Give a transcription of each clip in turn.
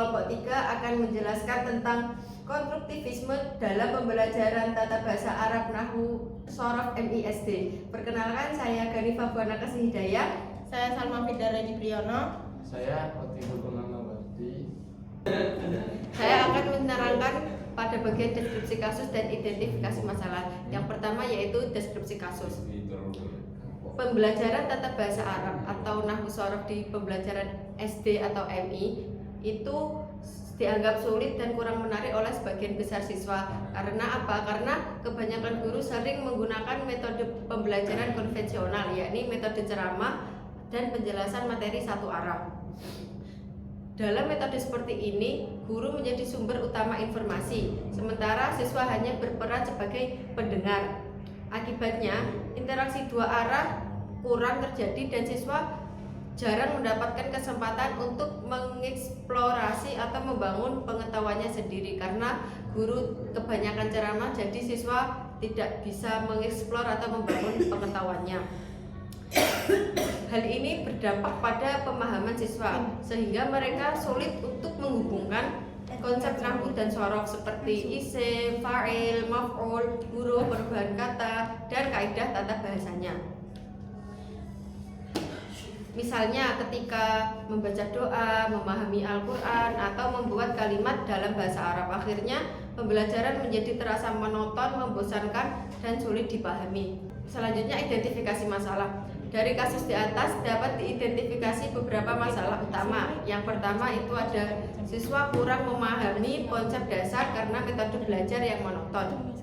kelompok 3 akan menjelaskan tentang konstruktivisme dalam pembelajaran tata bahasa Arab Nahwu Shorof MISD. Perkenalkan, saya Ganifa Buana Kasih Hidayah. Saya Salma Fidara Priyono. Saya Otibul Kunanawati. Saya akan menerangkan pada bagian deskripsi kasus dan identifikasi masalah. Yang pertama yaitu deskripsi kasus. Pembelajaran tata bahasa Arab atau Nahwu Shorof di pembelajaran SD atau MI itu dianggap sulit dan kurang menarik oleh sebagian besar siswa. Karena apa? Karena kebanyakan guru sering menggunakan metode pembelajaran konvensional, yakni metode ceramah dan penjelasan materi satu arah. Dalam metode seperti ini, guru menjadi sumber utama informasi, sementara siswa hanya berperan sebagai pendengar. Akibatnya, interaksi dua arah kurang terjadi dan siswa jarang mendapatkan kesempatan untuk mengeksplorasi atau membangun pengetahuannya sendiri, karena guru kebanyakan ceramah, jadi siswa tidak bisa mengeksplor atau membangun pengetahuannya. Hal ini berdampak pada pemahaman siswa, sehingga mereka sulit untuk menghubungkan konsep nahwu dan shorof seperti isim, fa'il, maf'ul, huruf, perubahan kata, dan kaidah tata bahasanya. Misalnya ketika membaca doa, memahami Al-Quran, atau membuat kalimat dalam bahasa Arab, akhirnya pembelajaran menjadi terasa monoton, membosankan, dan sulit dipahami. Selanjutnya, identifikasi masalah. Dari kasus di atas dapat diidentifikasi beberapa masalah utama. Yang pertama itu ada siswa kurang memahami konsep dasar karena metode belajar yang monoton.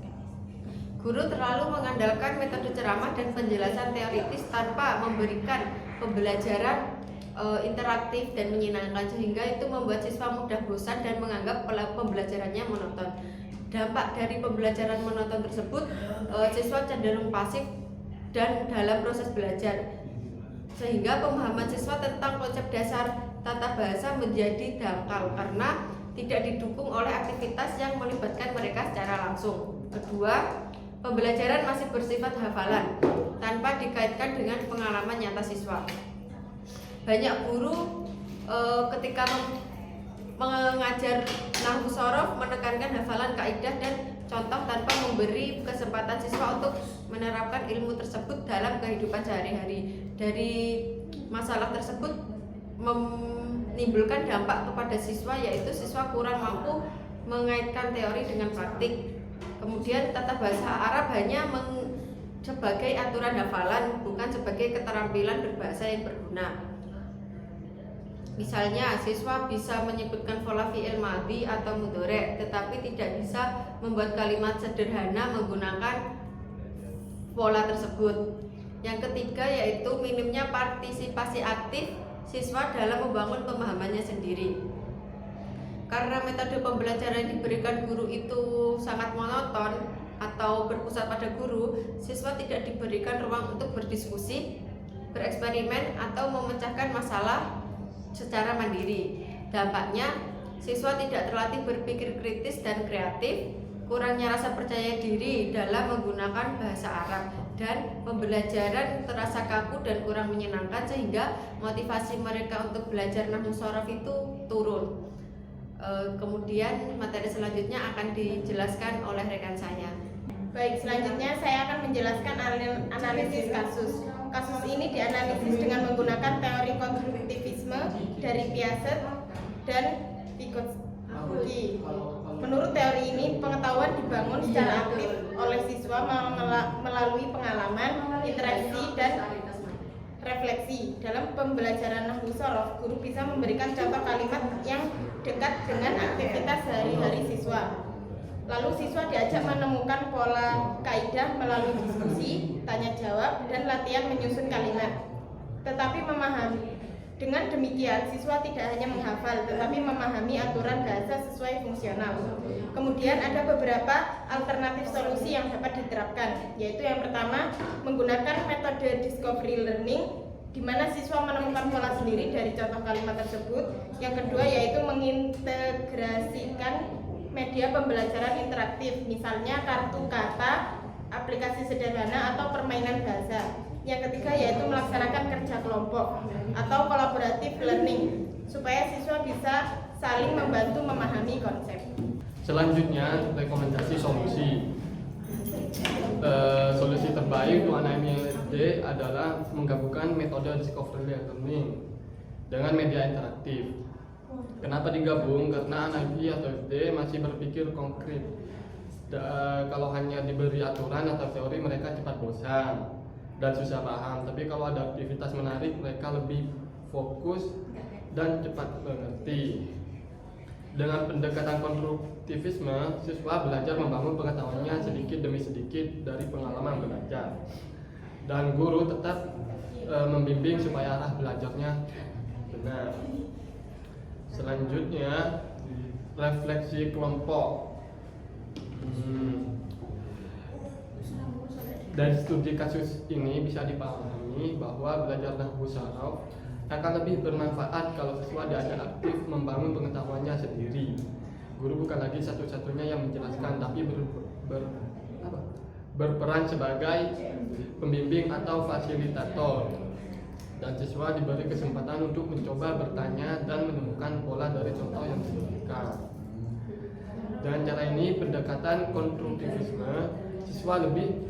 Guru terlalu mengandalkan metode ceramah dan penjelasan teoritis tanpa memberikan pembelajaran interaktif dan menyenangkan, sehingga itu membuat siswa mudah bosan dan menganggap pembelajarannya monoton. Dampak dari pembelajaran monoton tersebut, siswa cenderung pasif dan dalam proses belajar, sehingga pemahaman siswa tentang konsep dasar tata bahasa menjadi dangkal karena tidak didukung oleh aktivitas yang melibatkan mereka secara langsung. Kedua, pembelajaran masih bersifat hafalan tanpa dikaitkan dengan pengalaman nyata siswa. Banyak guru ketika mengajar Nahwu Shorof menekankan hafalan kaidah dan contoh tanpa memberi kesempatan siswa untuk menerapkan ilmu tersebut dalam kehidupan sehari-hari. Dari masalah tersebut menimbulkan dampak kepada siswa, yaitu siswa kurang mampu mengaitkan teori dengan praktik. Kemudian tata bahasa Arab hanya sebagai aturan hafalan, bukan sebagai keterampilan berbahasa yang berguna. Misalnya, siswa bisa menyebutkan pola fi'il madhi atau mudhari', tetapi tidak bisa membuat kalimat sederhana menggunakan pola tersebut. Yang ketiga yaitu minimnya partisipasi aktif siswa dalam membangun pemahamannya sendiri. Karena metode pembelajaran yang diberikan guru itu sangat monoton atau berpusat pada guru, siswa tidak diberikan ruang untuk berdiskusi, bereksperimen, atau memecahkan masalah secara mandiri. Dampaknya, siswa tidak terlatih berpikir kritis dan kreatif, kurangnya rasa percaya diri dalam menggunakan bahasa Arab, dan pembelajaran terasa kaku dan kurang menyenangkan, sehingga motivasi mereka untuk belajar Nahwu Shorof itu turun. Kemudian materi selanjutnya akan dijelaskan oleh rekan saya. Baik, selanjutnya saya akan menjelaskan analisis kasus. Kasus ini dianalisis dengan menggunakan teori konstruktivisme dari Piaget dan Vygotsky. Menurut teori ini, pengetahuan dibangun secara aktif oleh siswa melalui pengalaman, interaksi, dan refleksi. Dalam pembelajaran Nahwu Shorof, guru bisa memberikan contoh kalimat yang dekat dengan aktivitas sehari-hari siswa. Lalu siswa diajak menemukan pola kaidah melalui diskusi, tanya jawab, dan latihan menyusun kalimat. Tetapi dengan demikian, siswa tidak hanya menghafal, tetapi memahami aturan bahasa sesuai fungsional. Kemudian ada beberapa alternatif solusi yang dapat diterapkan, yaitu yang pertama, menggunakan metode discovery learning, di mana siswa menemukan pola sendiri dari contoh kalimat tersebut. Yang kedua yaitu mengintegrasikan media pembelajaran interaktif, misalnya kartu kata, aplikasi sederhana, atau permainan bahasa. Yang ketiga yaitu melaksanakan kerja kelompok atau collaborative learning, supaya siswa bisa saling membantu memahami konsep. Selanjutnya, rekomendasi solusi. Solusi terbaik untuk anak MISD adalah menggabungkan metode discovery learning dengan media interaktif. Kenapa digabung? Karena anak MI atau SD masih berpikir konkret. Kalau hanya diberi aturan atau teori, mereka cepat bosan dan susah paham. Tapi kalau ada aktivitas menarik, mereka lebih fokus dan cepat mengerti. Dengan pendekatan konstruktivisme, siswa belajar membangun pengetahuannya sedikit demi sedikit dari pengalaman belajar. Dan guru tetap membimbing supaya arah belajarnya benar. Selanjutnya, refleksi kelompok. Dari studi kasus ini bisa dipahami bahwa belajar nahwu saraf akan lebih bermanfaat kalau siswa diajak aktif membangun pengetahuannya sendiri. Guru bukan lagi satu-satunya yang menjelaskan, tapi berperan sebagai pembimbing atau fasilitator. Dan siswa diberi kesempatan untuk mencoba bertanya dan menemukan pola dari contoh yang diberikan. Dengan cara ini, pendekatan konstruktivisme, siswa lebih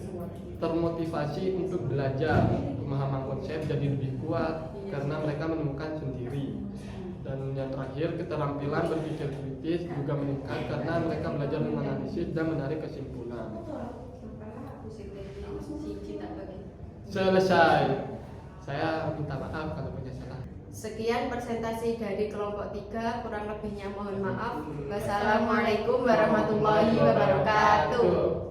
termotivasi untuk belajar. Pemahaman konsep jadi lebih kuat karena mereka menemukan sendiri. Dan yang terakhir, keterampilan berpikir kritis juga meningkat karena mereka belajar menganalisis dan menarik kesimpulan. Selesai. Saya minta maaf kalau punya salah. Sekian presentasi dari kelompok 3, kurang lebihnya mohon maaf. Wassalamualaikum warahmatullahi wabarakatuh.